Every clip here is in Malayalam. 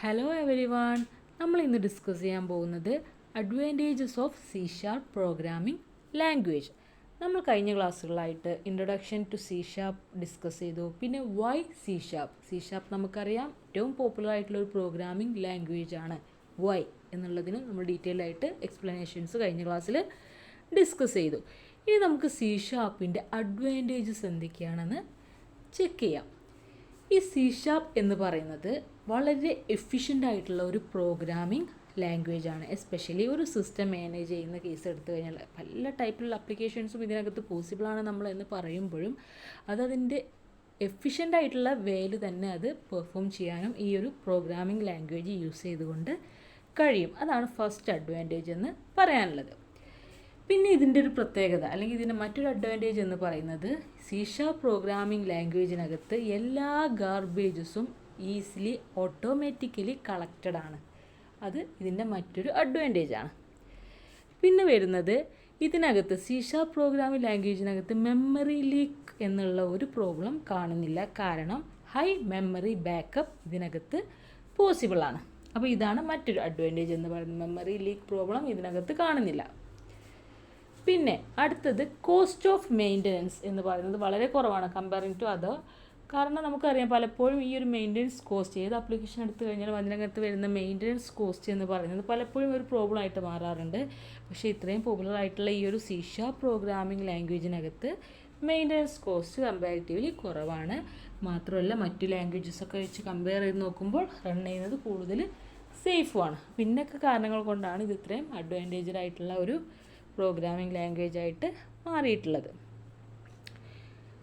ഹലോ എവരിവൺ, നമ്മൾ ഇന്ന് ഡിസ്കസ് ചെയ്യാൻ പോകുന്നത് advantages of C sharp programming language. നമ്മൾ കഴിഞ്ഞ ക്ലാസ്സുകളായിട്ട് introduction to C sharp discuss ചെയ്തു. പിന്നെ why C sharp. C sharp നമുക്കറിയാം ഏറ്റവും പോപ്പുലർ ആയിട്ടുള്ള ഒരു പ്രോഗ്രാമിംഗ് ലാംഗ്വേജ് ആണ്. വൈ എന്നുള്ളതിന് നമ്മൾ ഡീറ്റെയിൽ ആയിട്ട് എക്സ്പ്ലനേഷൻസ് കഴിഞ്ഞ ക്ലാസ്സിൽ ഡിസ്കസ് ചെയ്തു. ഇനി നമുക്ക് സി ഷാർപ്പിൻ്റെ അഡ്വാൻറ്റേജസ് എന്തൊക്കെയാണെന്ന് ചെക്ക് ചെയ്യാം. ഈ സി ഷാർപ്പ് എന്ന് പറയുന്നത് വളരെ എഫിഷ്യൻ്റ് ആയിട്ടുള്ള ഒരു പ്രോഗ്രാമിംഗ് ലാംഗ്വേജ് ആണ്. എസ്പെഷ്യലി ഒരു സിസ്റ്റം മാനേജ് ചെയ്യുന്ന കേസ് എടുത്തു കഴിഞ്ഞാൽ പല ടൈപ്പിലുള്ള അപ്ലിക്കേഷൻസും ഇതിനകത്ത് പോസിബിളാണ് നമ്മൾ എന്ന് പറയുമ്പോഴും അതതിൻ്റെ എഫിഷ്യൻ്റ് ആയിട്ടുള്ള വേയിൽ തന്നെ അത് പെർഫോം ചെയ്യാനും ഈ ഒരു പ്രോഗ്രാമിംഗ് ലാംഗ്വേജ് യൂസ് ചെയ്തുകൊണ്ട് കഴിയും. അതാണ് ഫസ്റ്റ് അഡ്വാൻറ്റേജ് എന്ന് പറയാനുള്ളത്. പിന്നെ ഇതിൻ്റെ ഒരു പ്രത്യേകത അല്ലെങ്കിൽ ഇതിൻ്റെ മറ്റൊരു അഡ്വാൻറ്റേജ് എന്ന് പറയുന്നത് സി ഷാർപ്പ് പ്രോഗ്രാമിംഗ് ലാംഗ്വേജിനകത്ത് എല്ലാ ഗാർബേജസും ഈസിലി ഓട്ടോമാറ്റിക്കലി കളക്റ്റഡ് ആണ്. അത് ഇതിൻ്റെ മറ്റൊരു അഡ്വാൻറ്റേജ് ആണ്. പിന്നെ വരുന്നത് ഇതിനകത്ത് സി ഷാർപ്പ് പ്രോഗ്രാമിംഗ് ലാംഗ്വേജിനകത്ത് മെമ്മറി ലീക്ക് എന്നുള്ള ഒരു പ്രോബ്ലം കാണുന്നില്ല. കാരണം ഹൈ മെമ്മറി ബാക്കപ്പ് ഇതിനകത്ത് പോസിബിളാണ്. അപ്പോൾ ഇതാണ് മറ്റൊരു അഡ്വാൻറ്റേജ് എന്ന് പറയുന്നത്. മെമ്മറി ലീക്ക് പ്രോബ്ലം ഇതിനകത്ത് കാണുന്നില്ല. പിന്നെ അടുത്തത് കോസ്റ്റ് ഓഫ് മെയിൻ്റനൻസ് എന്ന് പറയുന്നത് വളരെ കുറവാണ് കമ്പയറിങ് ടു അതർ. കാരണം നമുക്കറിയാം പലപ്പോഴും ഈ ഒരു മെയിൻ്റനൻസ് കോസ്റ്റ് ഏത് ആപ്ലിക്കേഷൻ എടുത്തു കഴിഞ്ഞാലും അതിനകത്ത് വരുന്ന മെയിൻ്റനൻസ് കോസ്റ്റ് എന്ന് പറയുന്നത് പലപ്പോഴും ഒരു പ്രോബ്ലം ആയിട്ട് മാറാറുണ്ട്. പക്ഷേ ഇത്രയും പോപ്പുലർ ആയിട്ടുള്ള ഈ ഒരു സി ഷാർപ്പ് പ്രോഗ്രാമിംഗ് ലാംഗ്വേജിനകത്ത് മെയിൻ്റനൻസ് കോസ്റ്റ് കമ്പാരിറ്റീവ്ലി കുറവാണ്. മാത്രമല്ല മറ്റു ലാംഗ്വേജസൊക്കെ വെച്ച് കമ്പയർ ചെയ്ത് നോക്കുമ്പോൾ റൺ ചെയ്യുന്നത് കൂടുതൽ സേഫുമാണ്. പിന്നൊക്കെ കാരണങ്ങൾ കൊണ്ടാണ് ഇത് ഇത്രയും അഡ്വാൻറ്റേജഡ് ആയിട്ടുള്ള ഒരു പ്രോഗ്രാമിംഗ് ലാംഗ്വേജ് ആയിട്ട് മാറിയിട്ടുള്ളത്.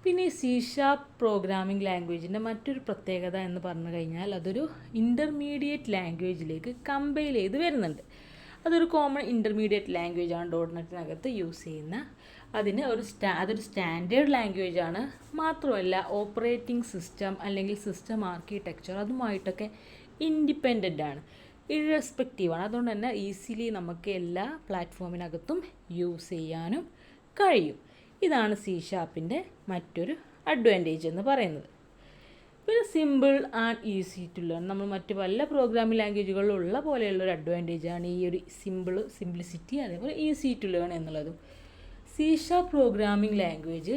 പിന്നെ ഈ സി ഷാർപ്പ് പ്രോഗ്രാമിംഗ് ലാംഗ്വേജിൻ്റെ മറ്റൊരു പ്രത്യേകത എന്ന് പറഞ്ഞു കഴിഞ്ഞാൽ അതൊരു ഇൻ്റർമീഡിയറ്റ് ലാംഗ്വേജിലേക്ക് കമ്പൈൽ ചെയ്ത് വരുന്നുണ്ട്. അതൊരു കോമൺ ഇൻ്റർമീഡിയറ്റ് ലാംഗ്വേജ് ആണ് ഡോട്ട്നെറ്റിനകത്ത് യൂസ് ചെയ്യുന്ന. അതിന് അതൊരു സ്റ്റാൻഡേർഡ് ലാംഗ്വേജ് ആണ്. മാത്രമല്ല ഓപ്പറേറ്റിംഗ് സിസ്റ്റം അല്ലെങ്കിൽ സിസ്റ്റം ആർക്കിടെക്ചർ അതുമായിട്ടൊക്കെ ഇൻഡിപെൻഡൻ്റ് ആണ്, ഇറസ്പെക്റ്റീവാണ്. അതുകൊണ്ട് തന്നെ ഈസിലി നമുക്ക് എല്ലാ പ്ലാറ്റ്ഫോമിനകത്തും യൂസ് ചെയ്യാനും കഴിയും. ഇതാണ് സി ഷാർപ്പിൻ്റെ മറ്റൊരു അഡ്വാൻറ്റേജ് എന്ന് പറയുന്നത്. പിന്നെ simple and easy to learn. നമ്മൾ മറ്റ് പല പ്രോഗ്രാമിംഗ് ലാംഗ്വേജുകളിലുള്ള പോലെയുള്ളൊരു അഡ്വാൻറ്റേജാണ് ഈ ഒരു സിംപ്ലിസിറ്റി അതേപോലെ ഈസി ടു ലേൺ എന്നുള്ളതും. C sharp programming language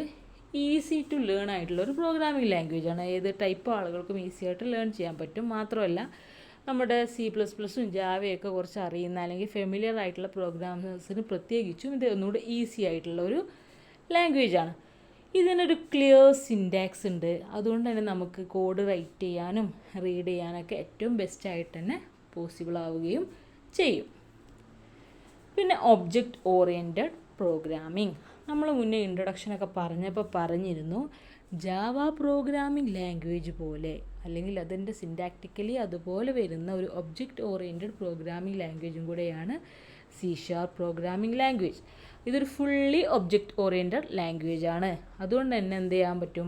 easy to learn ആയിട്ടുള്ള ഒരു പ്രോഗ്രാമിംഗ് ലാംഗ്വേജാണ്. ഏത് ടൈപ്പ് ആളുകൾക്കും ഈസി ആയിട്ട് ലേൺ ചെയ്യാൻ പറ്റും. മാത്രമല്ല നമ്മുടെ C++ഉം ജാവയൊക്കെ കുറച്ച് അറിയുന്ന അല്ലെങ്കിൽ ഫെമിലിയർ ആയിട്ടുള്ള പ്രോഗ്രാമേഴ്സിന് പ്രത്യേകിച്ചും ഇത് ഒന്നുകൂടെ ഈസി ആയിട്ടുള്ള ഒരു ലാംഗ്വേജാണ്. ഇതിനൊരു ക്ലിയർ സിൻറ്റാക്സ് ഉണ്ട്. അതുകൊണ്ട് തന്നെ നമുക്ക് കോഡ് റൈറ്റ് ചെയ്യാനും റീഡ് ചെയ്യാനൊക്കെ ഏറ്റവും ബെസ്റ്റായിട്ട് തന്നെ പോസിബിൾ ആവുകയും ചെയ്യും. പിന്നെ ഒബ്ജക്റ്റ് ഓറിയൻറ്റഡ് പ്രോഗ്രാമിംഗ്. നമ്മൾ മുന്നേ ഇൻട്രൊഡക്ഷനൊക്കെ പറഞ്ഞിരുന്നു ജാവ പ്രോഗ്രാമിംഗ് ലാംഗ്വേജ് പോലെ അല്ലെങ്കിൽ അതിൻ്റെ സിൻറ്റാക്റ്റിക്കലി അതുപോലെ വരുന്ന ഒരു ഒബ്ജക്റ്റ് ഓറിയൻറ്റഡ് പ്രോഗ്രാമിംഗ് ലാംഗ്വേജും കൂടെയാണ് സി ഷാർപ്പ് പ്രോഗ്രാമിംഗ് ലാംഗ്വേജ്. ഇതൊരു ഫുള്ളി ഒബ്ജക്റ്റ് ഓറിയൻറ്റഡ് ലാംഗ്വേജ് ആണ്. അതുകൊണ്ട് തന്നെ എന്ത് ചെയ്യാൻ പറ്റും,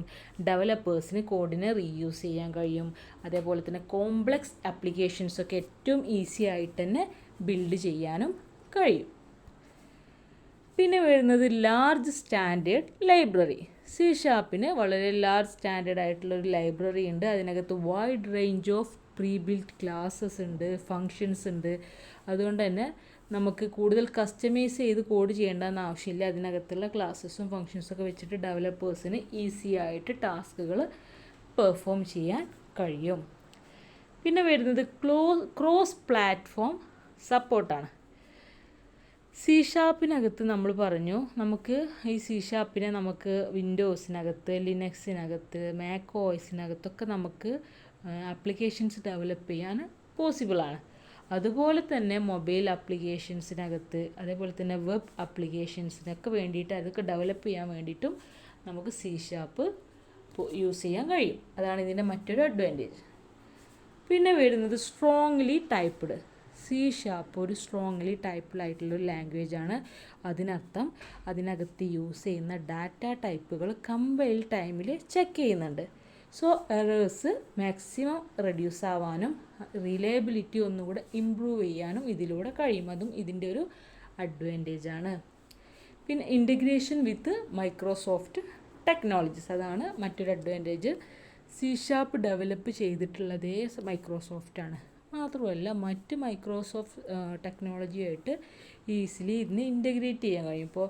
ഡെവലപ്പേഴ്സിന് കോഡിനെ റീയൂസ് ചെയ്യാൻ കഴിയും. അതേപോലെ തന്നെ കോംപ്ലക്സ് ആപ്ലിക്കേഷൻസൊക്കെ ഏറ്റവും ഈസി ആയിട്ട് തന്നെ ബിൽഡ് ചെയ്യാനും കഴിയും. പിന്നെ വരുന്നത് ലാർജ് സ്റ്റാൻഡേർഡ് ലൈബ്രറി. സി ഷാർപ്പിന് വളരെ ലാർജ് സ്റ്റാൻഡേർഡ് ആയിട്ടുള്ളൊരു ലൈബ്രറി ഉണ്ട്. അതിനകത്ത് wide range of pre built classes ഉണ്ട്, ഫങ്ഷൻസ് ഉണ്ട്. അതുകൊണ്ട് തന്നെ നമുക്ക് കൂടുതൽ കസ്റ്റമൈസ് ചെയ്ത് കോഡ് ചെയ്യേണ്ടെന്ന് ആവശ്യമില്ല. അതിനകത്തുള്ള ക്ലാസ്സസും ഫങ്ഷൻസൊക്കെ വെച്ചിട്ട് ഡെവലപ്പേഴ്സിന് ഈസി ആയിട്ട് ടാസ്കുകൾ പെർഫോം ചെയ്യാൻ കഴിയും. പിന്നെ വരുന്നത് ക്രോസ് പ്ലാറ്റ്ഫോം സപ്പോർട്ടാണ്. സി ഷാർപ്പിനകത്ത് നമ്മൾ പറഞ്ഞു നമുക്ക് ഈ സി ഷാർപ്പിനെ നമുക്ക് വിൻഡോസിനകത്ത്, ലിനക്സിനകത്ത്, മാക് ഓഎസിനകത്തൊക്കെ നമുക്ക് ആപ്ലിക്കേഷൻസ് ഡെവലപ്പ് ചെയ്യാൻ പോസിബിളാണ്. അതുപോലെ തന്നെ മൊബൈൽ ആപ്ലിക്കേഷൻസിനകത്ത് അതേപോലെ തന്നെ വെബ് ആപ്ലിക്കേഷൻസിനൊക്കെ വേണ്ടിയിട്ട് അതൊക്കെ ഡെവലപ്പ് ചെയ്യാൻ വേണ്ടിയിട്ടും നമുക്ക് സി ഷാർപ്പ് യൂസ് ചെയ്യാൻ കഴിയും. അതാണ് ഇതിൻ്റെ മറ്റൊരു അഡ്വാൻറ്റേജ്. പിന്നെ വരുന്നത് സ്ട്രോങ്ലി ടൈപ്പ്ഡ്. സി ഷാർപ്പ് ഒരു സ്ട്രോങ്ലി ടൈപ്പിലായിട്ടുള്ളൊരു ലാംഗ്വേജാണ്. അതിനർത്ഥം അതിനകത്ത് യൂസ് ചെയ്യുന്ന ഡാറ്റ ടൈപ്പുകൾ കമ്പൈൽ ടൈമിൽ ചെക്ക് ചെയ്യുന്നുണ്ട്. സോ എറേഴ്സ് മാക്സിമം റെഡ്യൂസ് ആവാനും റിലയബിലിറ്റി ഒന്നുകൂടെ ഇമ്പ്രൂവ് ചെയ്യാനും ഇതിലൂടെ കഴിയും. അതും ഇതിൻ്റെ ഒരു അഡ്വാൻറ്റേജാണ്. പിന്നെ ഇൻറ്റഗ്രേഷൻ വിത്ത് മൈക്രോസോഫ്റ്റ് ടെക്നോളജീസ്, അതാണ് മറ്റൊരു അഡ്വാൻറ്റേജ്. സി ഷാർപ്പ് ഡെവലപ്പ് ചെയ്തിട്ടുള്ളതേ മൈക്രോസോഫ്റ്റാണ്. മാത്രമല്ല മറ്റ് മൈക്രോസോഫ്റ്റ് ടെക്നോളജിയായിട്ട് ഈസിലി ഇതിന് ഇൻ്റഗ്രേറ്റ് ചെയ്യാൻ കഴിയും. ഇപ്പോൾ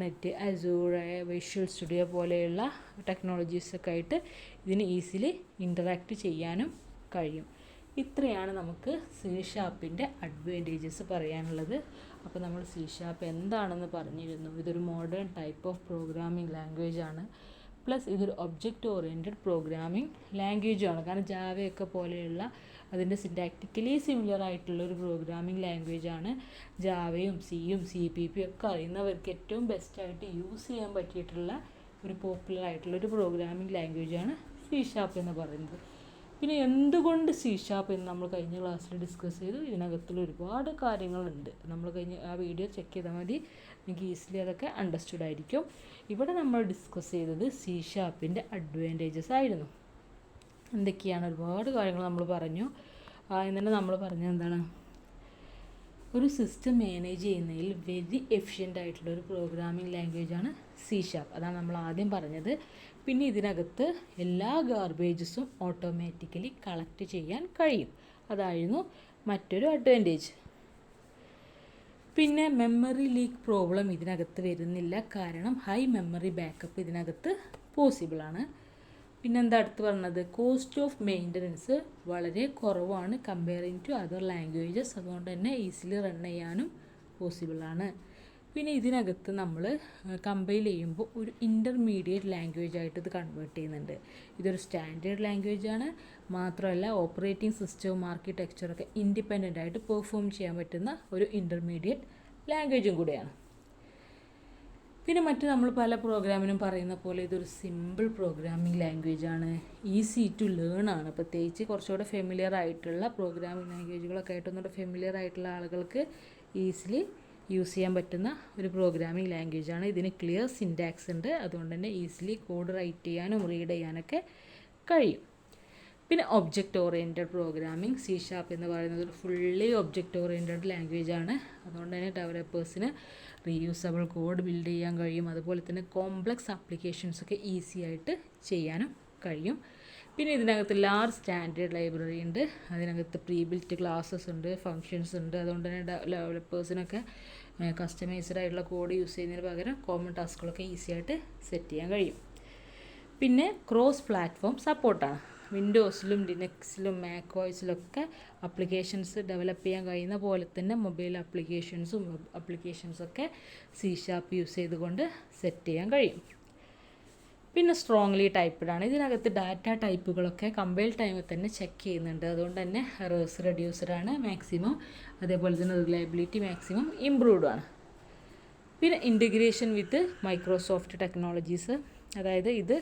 .NET, അസൂർ, വിഷ്വൽ സ്റ്റുഡിയോ പോലെയുള്ള ടെക്നോളജീസൊക്കെ ആയിട്ട് ഇതിന് ഈസിലി ഇൻ്ററാക്റ്റ് ചെയ്യാനും കഴിയും. ഇത്രയാണ് നമുക്ക് C# അഡ്വാൻറ്റേജസ് പറയാനുള്ളത്. അപ്പോൾ നമ്മൾ C# എന്താണെന്ന് പറഞ്ഞിരുന്നു. ഇതൊരു modern type of programming language ആണ്. പ്ലസ് ഇതൊരു ഒബ്ജക്റ്റ് ഓറിയൻറ്റഡ് പ്രോഗ്രാമിംഗ് ലാംഗ്വേജാണ്. കാരണം ജാവയൊക്കെ പോലെയുള്ള അതിൻ്റെ സിൻറ്റാക്റ്റിക്കലി സിമിലർ ആയിട്ടുള്ളൊരു പ്രോഗ്രാമിംഗ് ലാംഗ്വേജാണ്. ജാവയും സിയും CPP ഒക്കെ അറിയുന്നവർക്ക് ഏറ്റവും ബെസ്റ്റായിട്ട് യൂസ് ചെയ്യാൻ പറ്റിയിട്ടുള്ള ഒരു പോപ്പുലർ ആയിട്ടുള്ളൊരു പ്രോഗ്രാമിംഗ് ലാംഗ്വേജാണ് C# എന്ന് പറയുന്നത്. പിന്നെ എന്തുകൊണ്ട് C# എന്ന് നമ്മൾ കഴിഞ്ഞ ക്ലാസ്സിൽ ഡിസ്കസ് ചെയ്തു. ഇതിനകത്തുള്ള ഒരുപാട് കാര്യങ്ങളുണ്ട്. നമ്മൾ ആ വീഡിയോ ചെക്ക് ചെയ്താൽ മതി, നിങ്ങൾക്ക് ഈസിലി അതൊക്കെ അണ്ടർസ്റ്റുഡ് ആയിരിക്കും. ഇവിടെ നമ്മൾ ഡിസ്കസ് ചെയ്തത് C# അഡ്വാൻറ്റേജസ് ആയിരുന്നു. എന്തൊക്കെയാണ് ഒരുപാട് കാര്യങ്ങൾ നമ്മൾ പറഞ്ഞു. എന്നിട്ട് നമ്മൾ പറഞ്ഞത് എന്താണ്, ഒരു സിസ്റ്റം മാനേജ് ചെയ്യുന്നതിൽ വെരി എഫിഷ്യൻ്റ് ആയിട്ടുള്ളൊരു പ്രോഗ്രാമിംഗ് ലാംഗ്വേജാണ് C#. അതാണ് നമ്മൾ ആദ്യം പറഞ്ഞത്. പിന്നെ ഇതിനകത്ത് എല്ലാ ഗാർബേജസും ഓട്ടോമാറ്റിക്കലി കളക്ട് ചെയ്യാൻ കഴിയും. അതായിരുന്നു മറ്റൊരു അഡ്വാൻറ്റേജ്. പിന്നെ മെമ്മറി ലീക്ക് പ്രോബ്ലം ഇതിനകത്ത് വരുന്നില്ല, കാരണം ഹൈ മെമ്മറി ബാക്കപ്പ് ഇതിനകത്ത് പോസിബിളാണ്. പിന്നെന്താ അടുത്ത് പറഞ്ഞത്, കോസ്റ്റ് ഓഫ് മെയിൻ്റനൻസ് വളരെ കുറവാണ് കമ്പയറിങ് ടു അതർ ലാംഗ്വേജസ്. അതുകൊണ്ട് തന്നെ ഈസിലി റൺ ചെയ്യാനും പോസിബിളാണ്. പിന്നെ ഇതിനകത്ത് നമ്മൾ കമ്പൈൽ ചെയ്യുമ്പോൾ ഒരു ഇൻ്റർമീഡിയറ്റ് ലാംഗ്വേജ് ആയിട്ട് ഇത് കൺവേർട്ട് ചെയ്യുന്നുണ്ട്. ഇതൊരു സ്റ്റാൻഡേർഡ് ലാംഗ്വേജാണ്. മാത്രമല്ല ഓപ്പറേറ്റിംഗ് സിസ്റ്റവും ആർക്കിടെക്ചറൊക്കെ ഇൻഡിപെൻഡൻ്റ് ആയിട്ട് പെർഫോം ചെയ്യാൻ പറ്റുന്ന ഒരു ഇൻ്റർമീഡിയറ്റ് ലാംഗ്വേജും കൂടിയാണ്. പിന്നെ മറ്റ് നമ്മൾ പല പ്രോഗ്രാമിനും പറയുന്ന പോലെ ഇതൊരു സിമ്പിൾ പ്രോഗ്രാമിംഗ് ലാംഗ്വേജാണ്. ഈസി ടു ലേൺ ആണ്. പ്രത്യേകിച്ച് കുറച്ചുകൂടെ ഫെമിലിയർ ആയിട്ടുള്ള പ്രോഗ്രാമിംഗ് ലാംഗ്വേജുകളൊക്കെ ആയിട്ട് ഒന്നുകൂടെ ഫെമിലിയർ ആയിട്ടുള്ള ആളുകൾക്ക് ഈസിലി യൂസ് ചെയ്യാൻ പറ്റുന്ന ഒരു പ്രോഗ്രാമിംഗ് ലാംഗ്വേജാണ്. ഇതിന് ക്ലിയർ സിൻറ്റാക്സ് ഉണ്ട്. അതുകൊണ്ട് തന്നെ ഈസിലി കോഡ് റൈറ്റ് ചെയ്യാനും റീഡ് ചെയ്യാനൊക്കെ കഴിയും. പിന്നെ ഒബ്ജക്റ്റ് ഓറിയൻറ്റഡ് പ്രോഗ്രാമിംഗ് C# എന്ന് പറയുന്നത് ഒരു ഫുള്ളി ഒബ്ജക്റ്റ് ഓറിയൻറ്റഡ് ലാംഗ്വേജാണ്. അതുകൊണ്ട് തന്നെ ഡെവലപ്പേഴ്സിന് റീയൂസബിൾ കോഡ് ബിൽഡ് ചെയ്യാൻ കഴിയും. അതുപോലെ തന്നെ കോംപ്ലക്സ് ആപ്ലിക്കേഷൻസൊക്കെ ഈസി ആയിട്ട് ചെയ്യാനും കഴിയും. പിന്നെ ഇതിനകത്ത് ലാർജ് സ്റ്റാൻഡേർഡ് ലൈബ്രറി ഉണ്ട്. അതിനകത്ത് പ്രീ ബിൽറ്റ് ക്ലാസ്സസ് ഉണ്ട്, ഫങ്ഷൻസ് ഉണ്ട്. അതുകൊണ്ട് തന്നെ ഡെവലപ്പേഴ്സിനൊക്കെ കസ്റ്റമൈസ്ഡ് ആയിട്ടുള്ള കോഡ് യൂസ് ചെയ്യുന്നതിന് പകരം കോമൺ ടാസ്കുകളൊക്കെ ഈസി ആയിട്ട് സെറ്റ് ചെയ്യാൻ കഴിയും. പിന്നെ ക്രോസ് പ്ലാറ്റ്ഫോം സപ്പോർട്ടാണ്. വിൻഡോസിലും ലിനക്സിലും മാക്കോയ്സിലൊക്കെ ആപ്ലിക്കേഷൻസ് ഡെവലപ്പ് ചെയ്യാൻ കഴിയുന്ന പോലെ തന്നെ മൊബൈൽ ആപ്ലിക്കേഷൻസും വെബ് ആപ്ലിക്കേഷൻസൊക്കെ C# യൂസ് ചെയ്തുകൊണ്ട് സെറ്റ് ചെയ്യാൻ കഴിയും. പിന്നെ സ്ട്രോങ്ലി ടൈപ്പ്ഡ് ആണ്. ഇതിനകത്ത് ഡാറ്റ ടൈപ്പുകളൊക്കെ കമ്പൈൽ ടൈമിൽ തന്നെ ചെക്ക് ചെയ്യുന്നുണ്ട്. അതുകൊണ്ട് തന്നെ എറേഴ്സ് റെഡ്യൂസ്ഡ് ആണ് മാക്സിമം. അതേപോലെ തന്നെ റിലയബിലിറ്റി മാക്സിമം ഇംപ്രൂവ്ഡ് ആണ്. പിന്നെ ഇൻറ്റഗ്രേഷൻ വിത്ത് മൈക്രോസോഫ്റ്റ് ടെക്നോളജീസ്, അതായത് ഇത്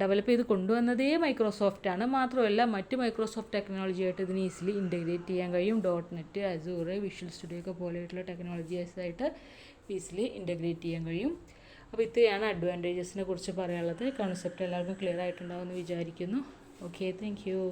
ഡെവലപ്പ് ചെയ്ത് കൊണ്ടുവന്നതേ മൈക്രോസോഫ്റ്റാണ്. മാത്രമല്ല മറ്റ് മൈക്രോസോഫ്റ്റ് ടെക്നോളജിയായിട്ട് ഇതിന് ഈസിലി ഇൻറ്റഗ്രേറ്റ് ചെയ്യാൻ കഴിയും. .NET, അസൂർ, വിഷ്വൽ സ്റ്റുഡിയോ ഒക്കെ പോലെയായിട്ടുള്ള ടെക്നോളജീസായിട്ട് ഈസിലി ഇൻറ്റഗ്രേറ്റ് ചെയ്യാൻ കഴിയും. അപ്പോൾ ഇത്രയാണ് അഡ്വാൻറ്റേജസിനെ കുറിച്ച് പറയാനുള്ളത്. കൺസെപ്റ്റ് എല്ലാവർക്കും ക്ലിയർ ആയിട്ടുണ്ടാവുമെന്ന് വിചാരിക്കുന്നു. Okay, thank you.